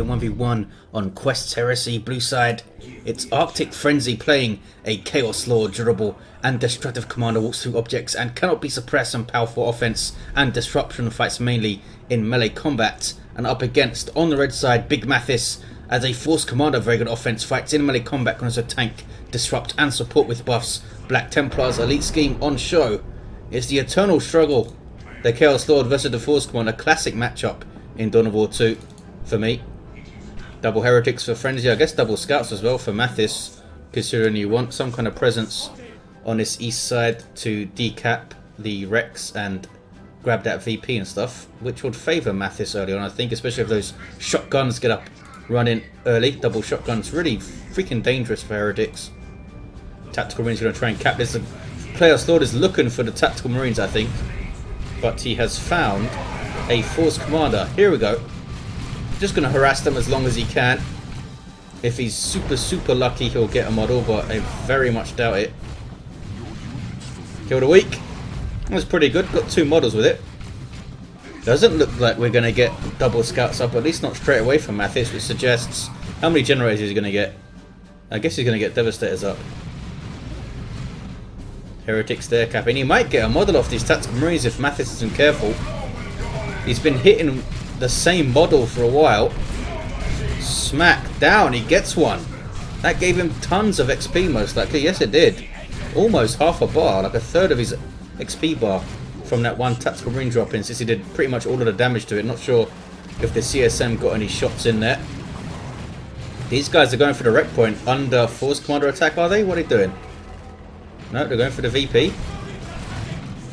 here 1v1 on Quest's Heresy blue side. It's Arctic Frenzy playing a Chaos Lord durable and destructive commander, walks through objects and cannot be suppressed on powerful offense and disruption, fights mainly in melee combat. And up against, on the red side, Big Mathis as a force commander, very good offense, fights in melee combat, can also tank, disrupt and support with buffs. Black Templar's elite scheme on show. It's the eternal struggle, the Chaos Lord versus the Force Commander, classic matchup in Dawn of War 2 for me. Double Heretics for Frenzy, I guess double Scouts as well for Mathis, considering you want some kind of presence on this east side to decap the Rex and grab that VP and stuff, which would favour Mathis early on, I think, especially if those shotguns get up running early. Double shotguns, really freaking dangerous for Heretics. Tactical Marine's going to try and cap this. The Chaos Lord is looking for the Tactical Marines, I think, but he has found a Force Commander. Here we go. Just going to harass them as long as he can. If he's super lucky, he'll get a model, but I very much doubt it. Killed a weak. That was pretty good. Got 2 models with it. Doesn't look like we're going to get double Scouts up, at least not straight away from Mathis, which suggests how many generators he's going to get. I guess he's going to get Devastators up. Heretics there capping. He might get a model off these Tactical Marines if Mathis isn't careful. He's been hitting the same model for a while. Smack down, he gets one. That gave him tons of XP most likely. Yes, it did. Almost half a bar, like a third of his XP bar from that one Tactical Marine drop in, since he did pretty much all of the damage to it. Not sure if the CSM got any shots in there. These guys are going for the wreck point under Force Commander attack, are they? What are they doing? No, they're going for the VP.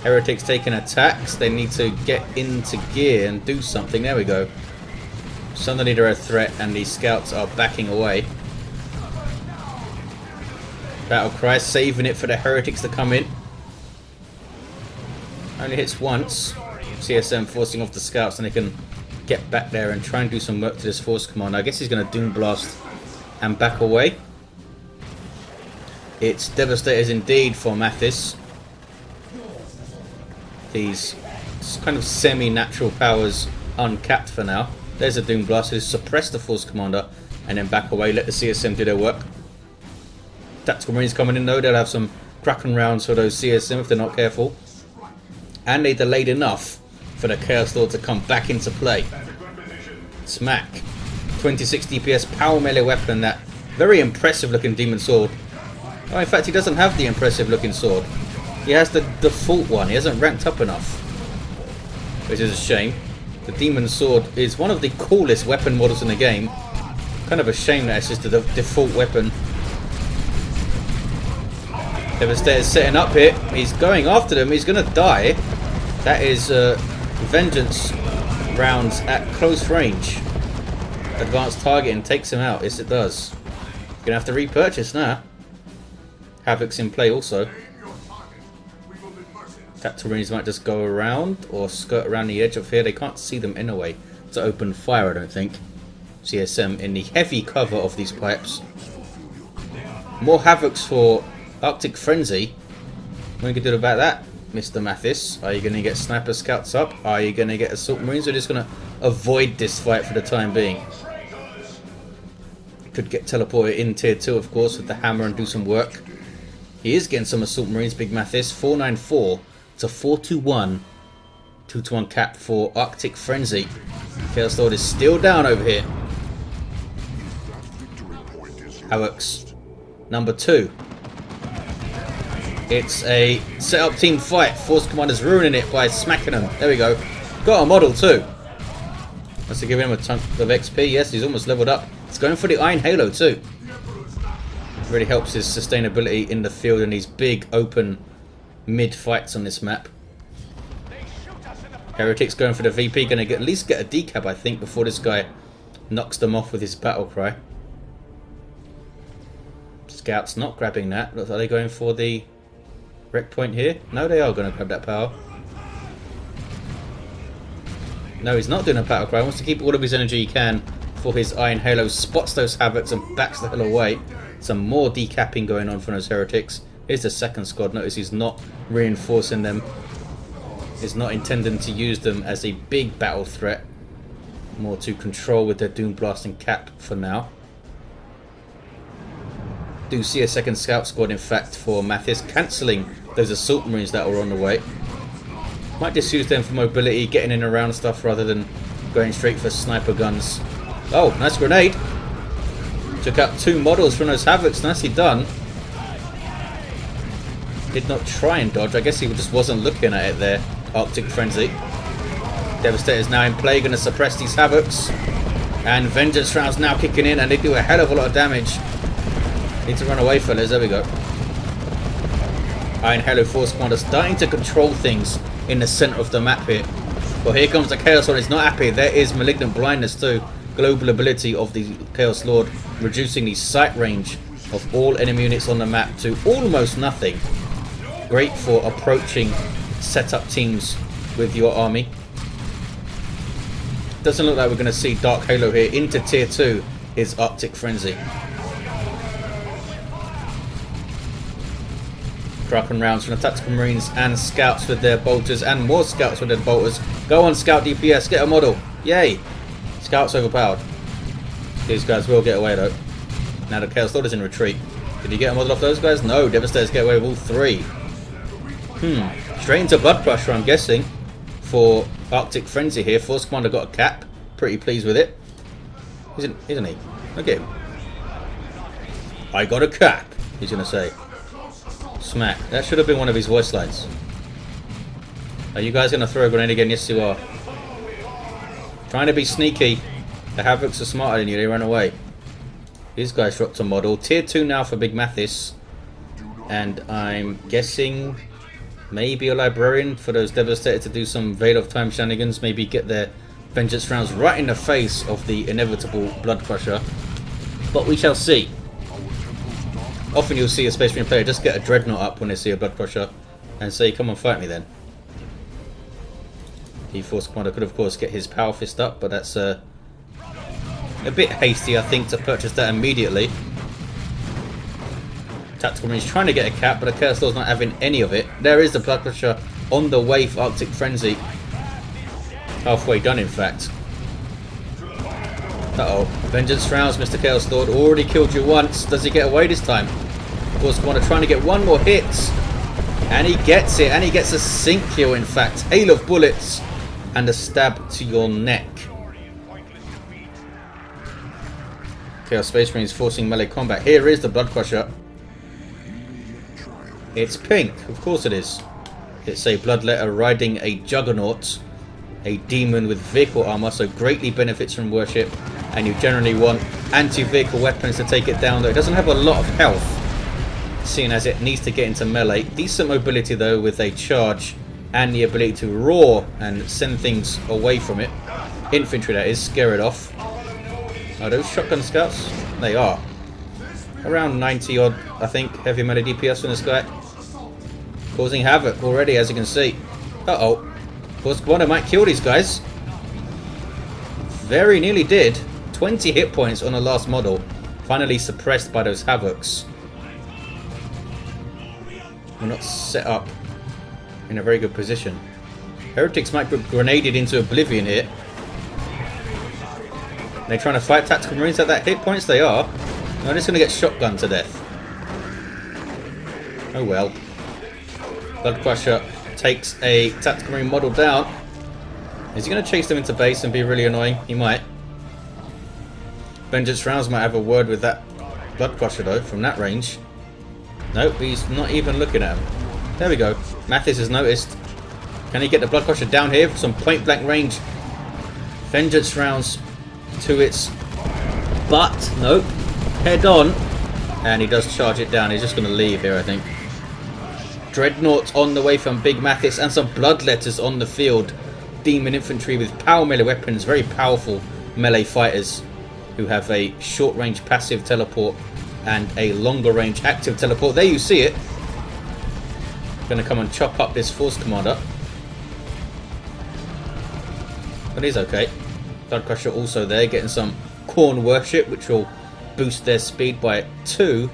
Heretics taking attacks. They need to get into gear and do something. There we go. Suddenly they're a threat and these scouts are backing away. Battlecry saving it for the Heretics to come in. Only hits once. CSM forcing off the scouts and they can get back there and try and do some work to this Force Commander. I guess he's going to Doom Blast and back away. It's Devastators indeed for Mathis. These kind of semi-natural powers uncapped for now. There's a Doom Blast to suppress the Force Commander and then back away, let the CSM do their work. Tactical Marines coming in though, they'll have some Kraken rounds for those CSM if they're not careful. And they delayed enough for the Chaos Lord to come back into play. Smack. 26 DPS power melee weapon, that very impressive looking Demon Sword. Oh, in fact, he doesn't have the impressive looking sword. He has the default one. He hasn't ranked up enough, which is a shame. The Demon Sword is one of the coolest weapon models in the game. Kind of a shame that it's just the default weapon. Devastator's setting up here. He's going after them. He's going to die. That is vengeance rounds at close range. Advanced targeting takes him out. Yes, it does. Going to have to repurchase now. Havoc's in play also. Tactical Marines might just go around or skirt around the edge of here. They can't see them anyway to open fire, I don't think. CSM in the heavy cover of these pipes. More Havocs for Arctic Frenzy. What are you going to do about that, Mr. Mathis? Are you going to get Sniper Scouts up? Are you going to get Assault Marines? Or just going to avoid this fight for the time being? Could get teleported in tier 2, of course, with the hammer and do some work. He is getting some Assault Marines, Big Mathis. 494 to 421. 2-to-1 cap for Arctic Frenzy. Chaos Lord is still down over here. Havoc's number 2. It's a set-up team fight. Force Commander's ruining it by smacking him. There we go. Got a model too. That's to give him a ton of XP. Yes, he's almost leveled up. He's going for the Iron Halo too. Really helps his sustainability in the field in these big open mid fights on this map. Heretics going for the VP, going to at least get a decap, I think, before this guy knocks them off with his battle cry. Scouts not grabbing that. Are they going for the wreck point here? No, they are going to grab that power. No, he's not doing a battle cry. He wants to keep all of his energy he can for his Iron Halo. Spots those Havocs and backs the hell away. Some more decapping going on from those Heretics. Here's the second squad. Notice he's not reinforcing them. He's not intending to use them as a big battle threat. More to control with their Doom Blasting Cap for now. Do see a second scout squad, in fact, for Mathis, cancelling those assault marines that were on the way. Might just use them for mobility, getting in and around stuff rather than going straight for sniper guns. Oh, nice grenade. Took out 2 models from those Havocs. Nicely done. Did not try and dodge. I guess he just wasn't looking at it there. Arctic Frenzy. Devastator's now in play, going to suppress these Havocs. And Vengeance Rounds now kicking in, and they do a hell of a lot of damage. Need to run away, fellas. There we go. Iron Halo Force Commander starting to control things in the centre of the map here. Well, here comes the Chaos Lord. He's not happy. There is Malignant Blindness too. Global ability of the Chaos Lord, reducing the sight range of all enemy units on the map to almost nothing. Great for approaching setup teams with your army. Doesn't look like we're going to see Dark Halo here. Into tier 2 is Arctic Frenzy. Kraken rounds from the Tactical Marines and Scouts with their bolters, and more Scouts with their bolters. Go on, Scout DPS, get a model. Yay! Scouts overpowered. These guys will get away though. Now the Chaos Lord is in retreat. Did he get a model off those guys? No, Devastators get away with all 3. Straight into Blood Crusher, I'm guessing, for Arctic Frenzy here. Force Commander got a cap. Pretty pleased with it. Isn't he? Look at him. I got a cap, he's going to say. Smack. That should have been one of his voice lines. Are you guys going to throw a grenade again? Yes, you are. Trying to be sneaky. The Havocs are smarter than you. They ran away. These guys dropped a model. Tier 2 now for Big Mathis. And I'm guessing maybe a Librarian for those Devastators to do some Veil of Time shenanigans. Maybe get their Vengeance Rounds right in the face of the inevitable Blood Crusher. But we shall see. Often you'll see a Space Marine player just get a Dreadnought up when they see a Blood Crusher and say, come on, fight me then. The Force Commander could of course get his Power Fist up, but that's a bit hasty, I think, to purchase that immediately. Tactical Marines trying to get a cap, but the Chaos Lord's not having any of it. There is the Blood Crusher on the way for Arctic Frenzy. Halfway done, in fact. Uh-oh. Vengeance Rounds, Mr. Chaos Lord. Already killed you once. Does he get away this time? Force Commander trying to get one more hit. And he gets it. And he gets a sink kill, in fact. Hail of bullets. And a stab to your neck. Chaos Space Marines forcing melee combat. Here is the Blood Crusher. It's pink. Of course it is. It's a Bloodletter riding a Juggernaut. A demon with vehicle armor, so greatly benefits from worship, and you generally want anti-vehicle weapons to take it down, though it doesn't have a lot of health, seeing as it needs to get into melee. Decent mobility though, with a charge and the ability to roar and send things away from it. Infantry, that is, scare it off. Are those shotgun scouts? They are. Around 90 odd, I think, heavy melee DPS from this guy. Causing havoc already, as you can see. Uh-oh. Force Commander might kill these guys. Very nearly did. 20 hit points on the last model. Finally suppressed by those Havocs. We're not set up in a very good position. Heretics might be grenaded into oblivion here. Are they trying to fight Tactical Marines at that hit points? They are. They're just going to get shotgunned to death. Oh well. Blood Crusher takes a Tactical Marine model down. Is he going to chase them into base and be really annoying? He might. Vengeance Rounds might have a word with that Blood Crusher though, from that range. Nope, he's not even looking at him. There we go. Mathis has noticed. Can he get the Blood Crusher down here for some point blank range? Vengeance Rounds to its butt. Nope. Head on. And he does charge it down. He's just going to leave here, I think. Dreadnought on the way from Big Mathis, and some Bloodletters on the field. Demon Infantry with power melee weapons. Very powerful melee fighters who have a short range passive teleport and a longer range active teleport. There you see it. Going to come and chop up this Force Commander. But he's okay. Blood Crusher also there, getting some Khorne worship, which will boost their speed by 2,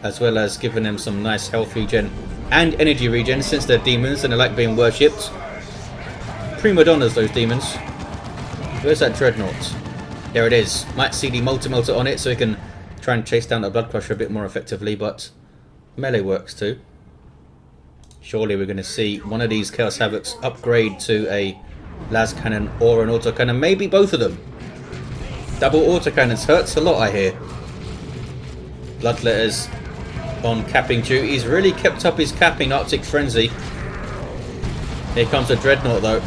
as well as giving them some nice health regen and energy regen, since they're demons and they like being worshipped. Prima donnas, those demons. Where's that Dreadnought? There it is. Might see the multi-melter on it so he can try and chase down the Blood Crusher a bit more effectively, but melee works too. Surely we're going to see one of these Chaos Havocs upgrade to a las cannon or an autocannon, maybe both of them. Double autocannons hurts a lot, I hear. Bloodletters on capping duty. He's really kept up his capping. Arctic Frenzy. Here comes a Dreadnought though.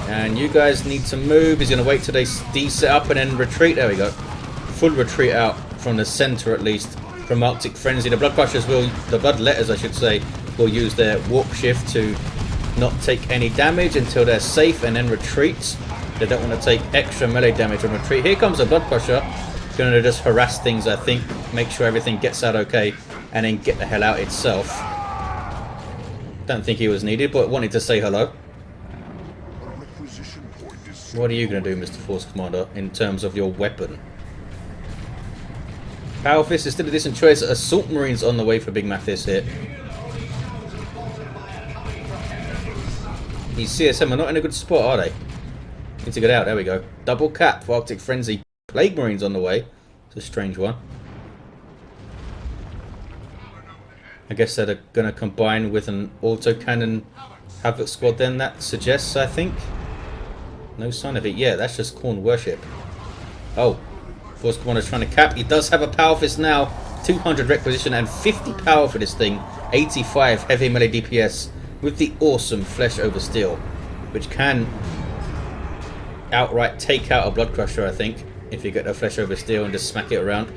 And you guys need to move. He's going to wait till they de-set up and then retreat. There we go. Full retreat out from the centre at least from Arctic Frenzy. The Blood Crushers will, the Bloodletters I should say, will use their warp shift to not take any damage until they're safe and then retreat. They don't want to take extra melee damage on retreat. Here comes a Blood Crusher. Going to just harass things, I think. Make sure everything gets out okay and then get the hell out itself. Don't think he was needed, but wanted to say hello. What are you going to do, Mr. Force Commander, in terms of your weapon? Power Fist is still a decent choice. Assault Marines on the way for Big Mathis here. These CSM are not in a good spot, are they? Need to get out. There we go. Double cap for Arctic Frenzy. Plague Marines on the way. It's a strange one. I guess they're going to combine with an autocannon Havoc squad then, that suggests, I think. No sign of it. Yeah, that's just Khorne worship. Oh, Force Commander's trying to cap. He does have a Power Fist now. 200 requisition and 50 power for this thing. 85 heavy melee DPS with the awesome Flesh over Steel, which can outright take out a Blood Crusher, I think, if you get the Flesh over Steel and just smack it around.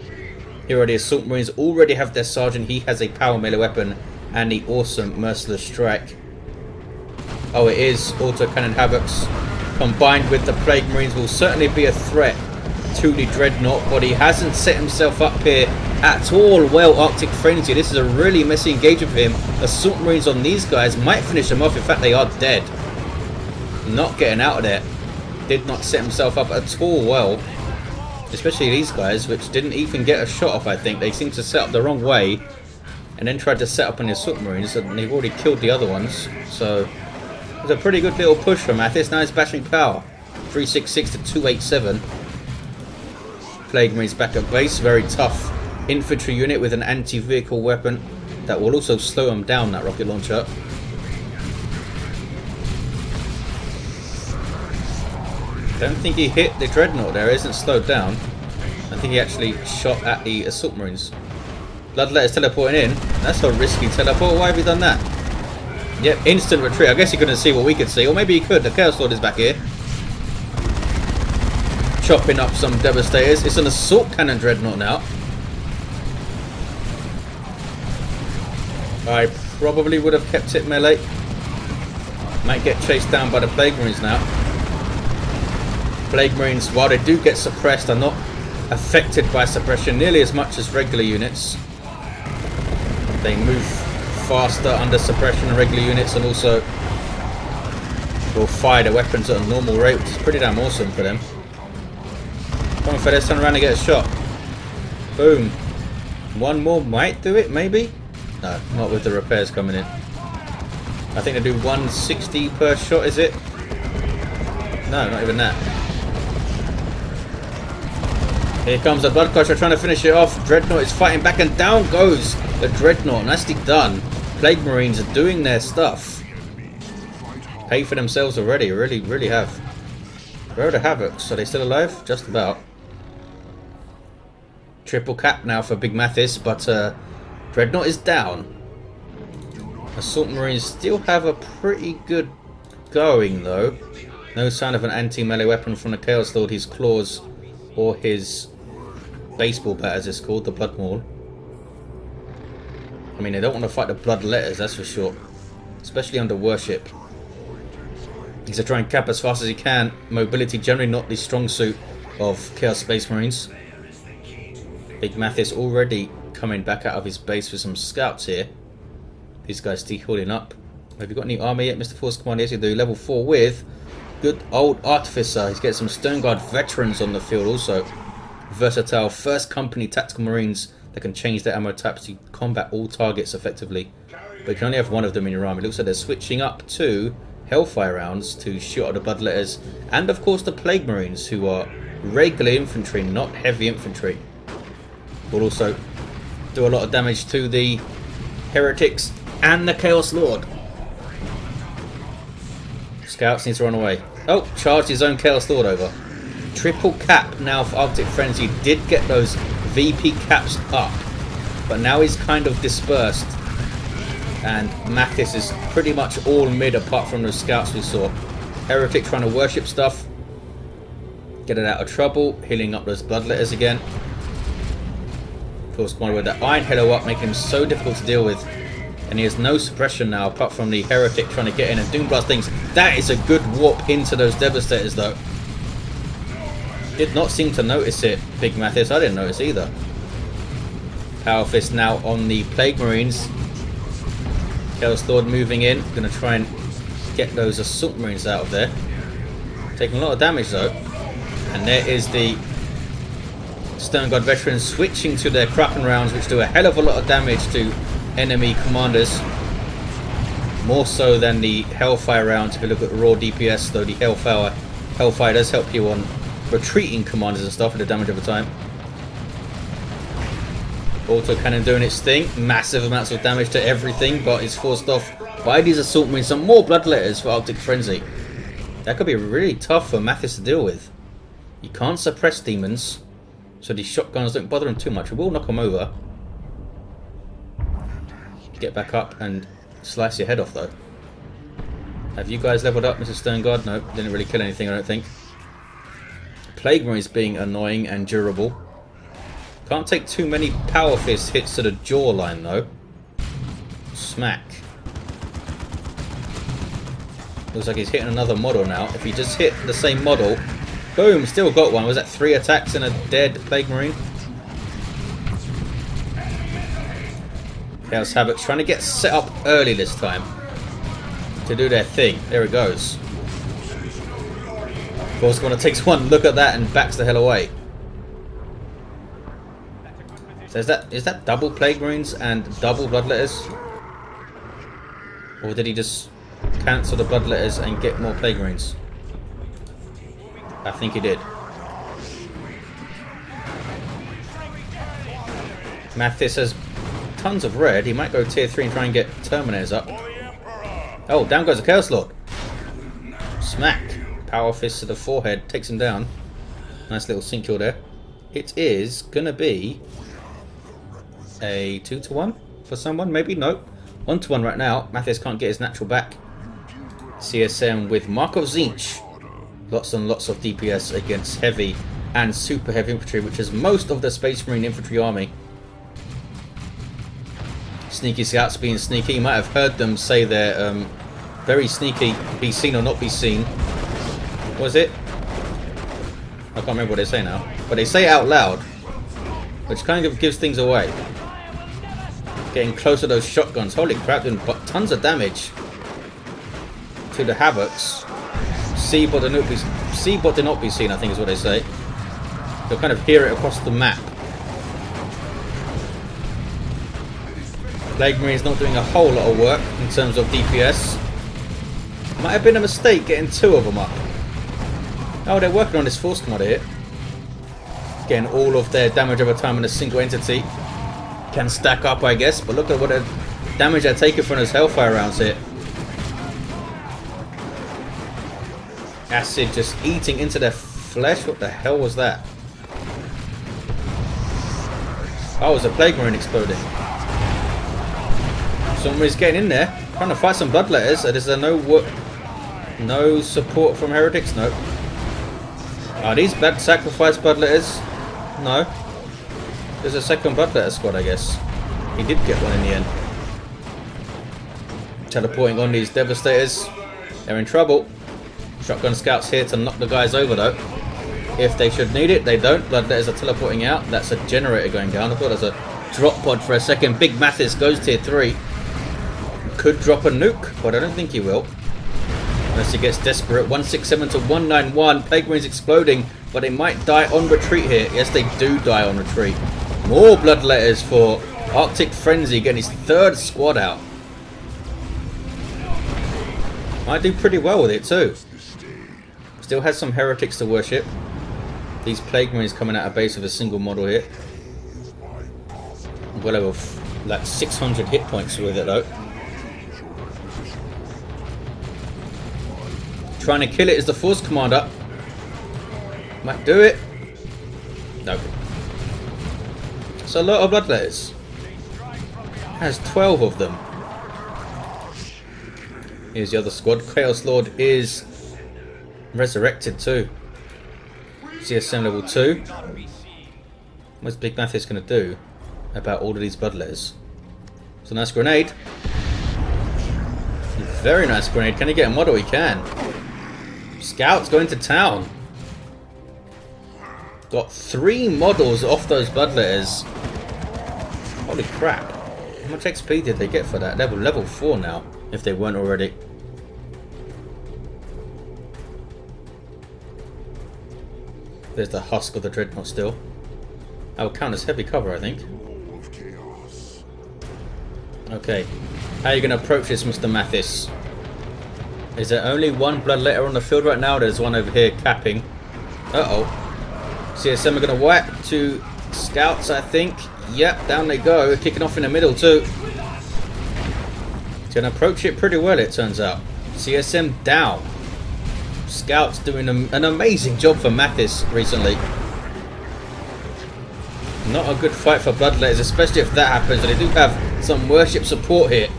Here are the Assault Marines. Already have their Sergeant. He has a power melee weapon and the awesome Merciless Strike. Oh, it is autocannon Havocs combined with the Plague Marines will certainly be a threat to the Dreadnought, but he hasn't set himself up here at all well. Arctic Frenzy, this is a really messy engagement for him. Assault Marines on these guys might finish them off. In fact, they are dead. Not getting out of there. Did not set himself up at all well. Especially these guys, which didn't even get a shot off, I think. They seemed to set up the wrong way and then tried to set up on the Assault Marines, and they've already killed the other ones. So it was a pretty good little push from Mathis. Now he's bashing power. 366 to 287. Plague Marines back at base. Very tough infantry unit with an anti-vehicle weapon that will also slow him down, that rocket launcher. Don't think he hit the Dreadnought there. It isn't slowed down. I think he actually shot at the Assault Marines. Bloodletter's teleporting in. That's a risky teleport. Why have you done that? Yep, instant retreat. I guess he couldn't see what we could see. Or maybe he could. The Chaos Lord is back here. Chopping up some Devastators. It's an Assault Cannon Dreadnought now. I probably would have kept it melee. Might get chased down by the Plague Marines now. Plague Marines, while they do get suppressed, are not affected by suppression nearly as much as regular units. They move faster under suppression than regular units, and also will fire their weapons at a normal rate, which is pretty damn awesome for them. Come on, Fedes, turn around and get a shot. Boom. One more might do it, maybe? No, not with the repairs coming in. I think they do 160 per shot, is it? No, not even that. Here comes the Blood Crusher trying to finish it off. Dreadnought is fighting back and down goes the Dreadnought. Nicely done. Plague Marines are doing their stuff. Pay for themselves already. Really have. Where are the Havocs? Are they still alive? Just about. Triple cap now for Big Mathis, but Dreadnought is down. Assault Marines still have a pretty good going though. No sign of an anti-melee weapon from the Chaos Lord. His claws or his baseball bat, as it's called, the Blood Maul. I mean, they don't want to fight the Bloodletters, that's for sure. Especially under worship. He's to try and cap as fast as he can. Mobility generally not the strong suit of Chaos Space Marines. Big Mathis already coming back out of his base with some scouts here. These guys still holding up. Have you got any army yet, Mr. Force Commander? Yes, you do. Level 4 with good old Artificer. He's getting some Stone Guard veterans on the field also. Versatile 1st Company Tactical Marines that can change their ammo types to combat all targets effectively. But you can only have one of them in your army. It looks like they're switching up to Hellfire rounds to shoot out the Bloodletters, and of course the Plague Marines, who are regular infantry, not heavy infantry. Will also do a lot of damage to the Heretics and the Chaos Lord. Scouts need to run away. Oh, charged his own Chaos Lord over. Triple cap now for Arctic Frenzy. Did get those VP caps up, but now he's kind of dispersed. And Mathis is pretty much all mid apart from those scouts we saw. Heretic trying to worship stuff. Get it out of trouble. Healing up those Bloodletters again. Of course, one with that Iron Hello up, making him so difficult to deal with. And he has no suppression now apart from the Heretic trying to get in and Doomblast things. That is a good warp into those Devastators though. Did not seem to notice it, Big Mathis. I didn't notice either. Power Fist now on the Plague Marines. Chaos Lord moving in. Going to try and get those Assault Marines out of there. Taking a lot of damage though. And there is the Stone Guard Veterans switching to their Kraken rounds, which do a hell of a lot of damage to enemy commanders. More so than the Hellfire rounds. If you look at raw DPS though, the Hellfire does help you on retreating commanders and stuff with the damage over time. Auto cannon doing its thing. Massive amounts of damage to everything, but it's forced off by these Assault Marines. Some more Bloodletters for Arctic Frenzy. That could be really tough for Mathis to deal with. You can't suppress demons, so these shotguns don't bother him too much. We will knock them over. Get back up and slice your head off though. Have you guys leveled up, Mr. Stone Guard? No, didn't really kill anything, I don't think. Plague Marines being annoying and durable. Can't take too many Power Fist hits to the jawline though. Smack. Looks like he's hitting another model now. If he just hit the same model, boom, still got one. Was that 3 attacks and a dead Plague Marine? Chaos Havoc's trying to get set up early this time to do their thing. There it goes. Of course, Khorne takes one look at that and backs the hell away. So is that double Plague Marines and double Bloodletters? Or did he just cancel the Bloodletters and get more Plague Marines? I think he did. Mathis has tons of red. He might go tier 3 and try and get Terminators up. Oh, down goes the Chaos Lord. Smack. Power Fist to the forehead. Takes him down. Nice little sink kill there. It is going to be a 2-to-1 for someone. Maybe. No. 1-to-1 right now. Mathis can't get his natural back. CSM with Mark of Tzeentch. Lots and lots of DPS against heavy and super heavy infantry, which is most of the Space Marine infantry army. Sneaky scouts being sneaky. You might have heard them say they're very sneaky, be seen or not be seen. What was it? I can't remember what they say now. But they say it out loud, which kind of gives things away. Getting close to those shotguns. Holy crap, doing tons of damage to the Havocs. See but do not be seen, I think is what they say. You'll kind of hear it across the map. Plague Marine's not doing a whole lot of work in terms of DPS. Might have been a mistake getting 2 of them up. Oh, they're working on this force commander here. Getting all of their damage over time in a single entity. Can stack up, I guess, but look at what the damage they're taking from those Hellfire rounds here. Acid just eating into their flesh. What the hell was that? Oh, it was a Plague Marine exploding. Somebody's getting in there, trying to fight some Bloodletters. Is there no support from Heretics? No. Are these bad sacrifice Bloodletters? No. There's a second Bloodletter squad, I guess. He did get one in the end. Teleporting on these Devastators. They're in trouble. Shotgun scouts here to knock the guys over though. If they should need it, they don't. Bloodletters are teleporting out. That's a generator going down. I thought there's a drop pod for a second. Big Mathis goes tier 3. Could drop a nuke, but I don't think he will. Unless he gets desperate. 167 to 191. Plague Marines exploding, but they might die on retreat here. Yes, they do die on retreat. More Bloodletters for Arctic Frenzy getting his 3rd squad out. I do pretty well with it too. Still has some heretics to worship. These Plague Marines coming out of base with a single model hit. Well over like 600 hit points with it though. Trying to kill it is the Force Commander. Might do it. No. It's a lot of bloodletters. Has 12 of them. Here's the other squad. Chaos Lord is resurrected too. CSM level 2. What's Big Mathis going to do about all of these bloodletters? It's a nice grenade. Very nice grenade. Can he get a model? He can. Scouts going to town. Got 3 models off those bloodletters. Holy crap. How much XP did they get for that? Level 4 now, if they weren't already. There's the husk of the Dreadnought still. That will count as heavy cover, I think. Okay. How are you going to approach this, Mr. Mathis? Is there only one bloodletter on the field right now? There's one over here capping. Uh-oh. CSM are going to wipe 2 scouts, I think. Yep, down they go. Kicking off in the middle too. He's going to approach it pretty well, it turns out. CSM down. Scouts doing an amazing job for Mathis recently. Not a good fight for bloodletters, especially if that happens. They do have some worship support here.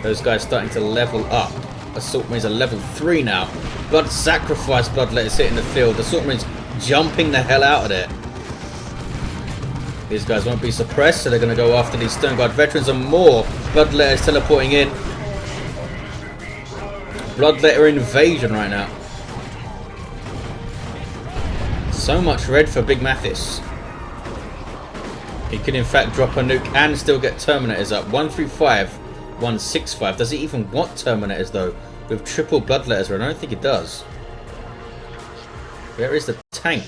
Those guys starting to level up. Assault Marines are level 3 now. Blood sacrifice bloodletters hitting the field. Assault Marines jumping the hell out of there. These guys won't be suppressed, so they're going to go after these Stone Guard veterans and more bloodletters teleporting in. Bloodletter invasion right now. So much red for Big Mathis. He can in fact drop a nuke and still get Terminators up. 135, 165. Does he even want Terminators though? With triple bloodletters, I don't think it does. Where is the tank?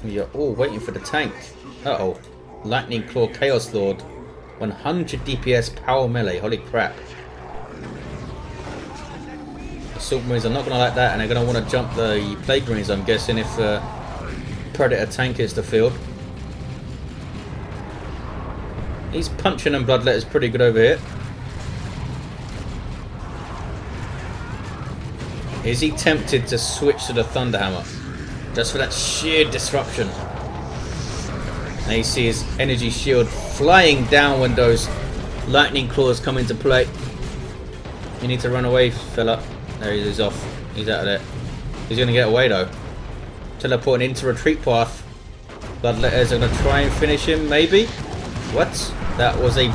We are all waiting for the tank. Uh-oh. Lightning Claw Chaos Lord. 100 DPS power melee. Holy crap. Assault Marines are not going to like that, and they're going to want to jump the Plague Marines, I'm guessing, if Predator tank is the field. He's punching them bloodletters pretty good over here. Is he tempted to switch to the Thunderhammer? Just for that sheer disruption. Now you see his energy shield flying down when those lightning claws come into play. You need to run away, fella. There he is, he's off. He's out of there. He's going to get away though. Teleporting into retreat path. Bloodletters are going to try and finish him, maybe? What? That was a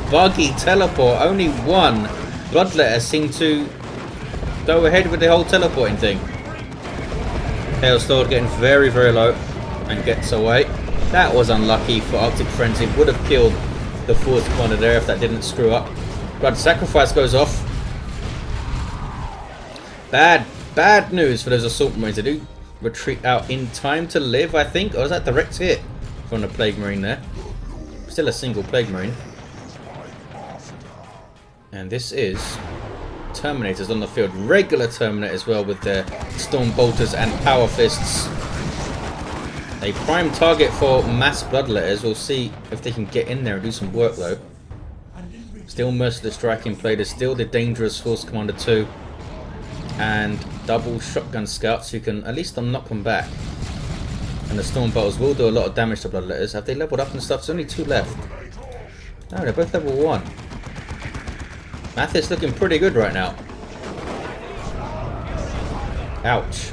buggy teleport. Only one bloodletter seemed to go ahead with the whole teleporting thing. Chaos Lord getting very, very low and gets away. That was unlucky for Arctic Frenzy. Would have killed the Force Commander there if that didn't screw up. Blood Sacrifice goes off. Bad news for those Assault Marines. They do retreat out in time to live, I think. Or is that direct hit from the Plague Marine there? Still a single Plague Marine. And this is Terminators on the field. Regular Terminator as well with their Storm Bolters and Power Fists. A prime target for mass bloodletters. We'll see if they can get in there and do some work though. Still Merciless Strike in play. There's still the Dangerous Force Commander 2. And double shotgun scouts who can at least knock them back. And the Storm Bolters will do a lot of damage to bloodletters. Have they leveled up and stuff? There's only 2 left. No, they're both level 1. Mathis looking pretty good right now. Ouch.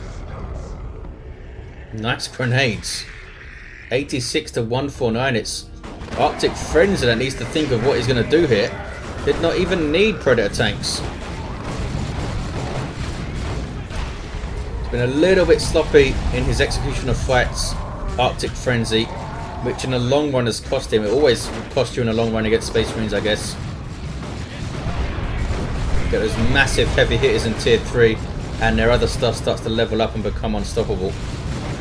Nice grenades. 86 to 149. It's Arctic Frenzy that needs to think of what he's going to do here. Did not even need Predator tanks. He's been a little bit sloppy in his execution of fights, Arctic Frenzy, which in the long run has cost him. It always costs you in the long run against Space Marines, I guess. Get those massive heavy hitters in tier 3, and their other stuff starts to level up and become unstoppable.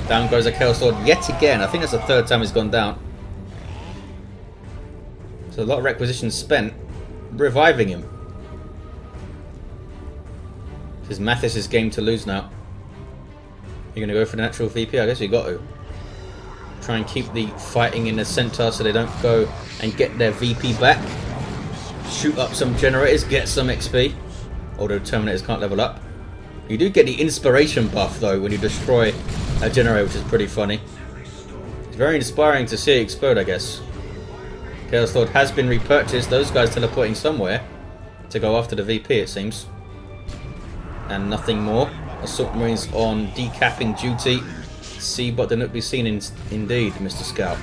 Down goes a Chaos Lord yet again. I think that's the 3rd time he's gone down. So a lot of requisitions spent. reviving him. This is Mathis' game to lose now. You're going to go for the natural VP? I guess you got to. Try and keep the fighting in the center so they don't go and get their VP back. Shoot up some generators, get some XP. Although Terminators can't level up. You do get the inspiration buff though when you destroy a generator, which is pretty funny. It's very inspiring to see it explode, I guess. Chaos Lord has been repurchased. Those guys teleporting somewhere to go after the VP, it seems. And nothing more. Assault Marines on decapping duty. See, but they're not be seen indeed, Mr. Scout.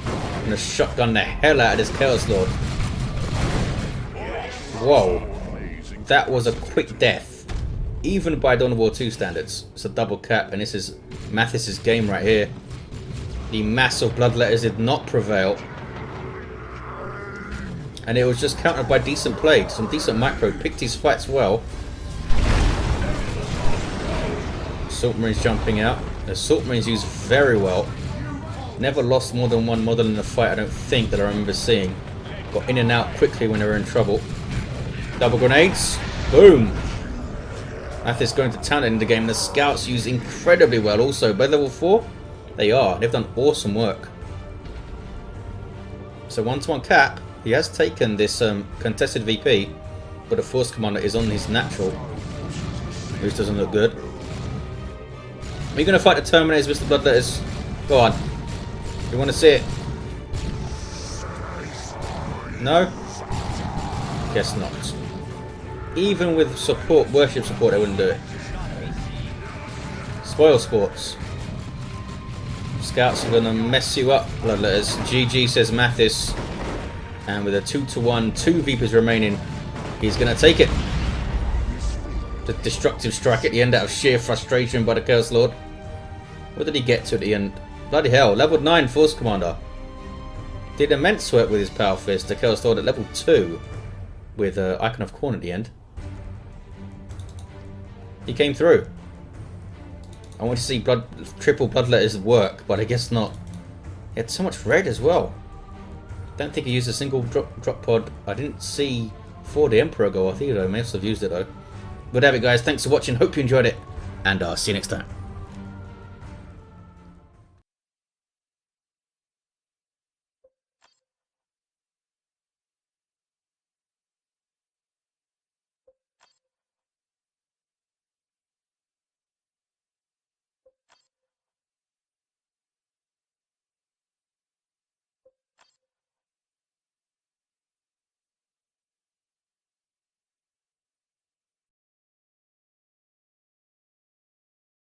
I'm gonna shotgun the hell out of this Chaos Lord. Whoa. That was a quick death. Even by Dawn of War 2 standards. It's a double cap, and this is Mathis' game right here. The mass of bloodletters did not prevail. And it was just countered by decent play. Some decent macro. Picked his fights well. Assault Marines jumping out. Assault Marines used very well. Never lost more than one model in a fight, I don't think, that I remember seeing. Got in and out quickly when they were in trouble. Double grenades. Boom. Mathis going to town in the game. The scouts use incredibly well also. By level 4, they are. They've done awesome work. So 1-to-1 cap. He has taken this contested VP, but the Force Commander is on his natural, which doesn't look good. Are you going to fight the Terminators, Mr. Bloodletters? Go on. You want to see it? No? Guess not. Even with support, worship support, they wouldn't do it. Spoil sports. Scouts are going to mess you up, Bloodletters. GG, says Mathis. And with a 2-to-1, 2 VPs remaining, he's going to take it. The destructive strike at the end out of sheer frustration by the Chaos Lord. What did he get to at the end? Bloody hell, level 9 Force Commander. Did immense work with his Power Fist. The Chaos Lord at level 2 with Icon of Khorne at the end. He came through. I want to see triple Bloodletters work, but I guess not. He had so much red as well. Don't think he used a single drop pod. I didn't see for the Emperor go off either. I may have used it though. But have it, guys. Thanks for watching. Hope you enjoyed it, and I'll see you next time.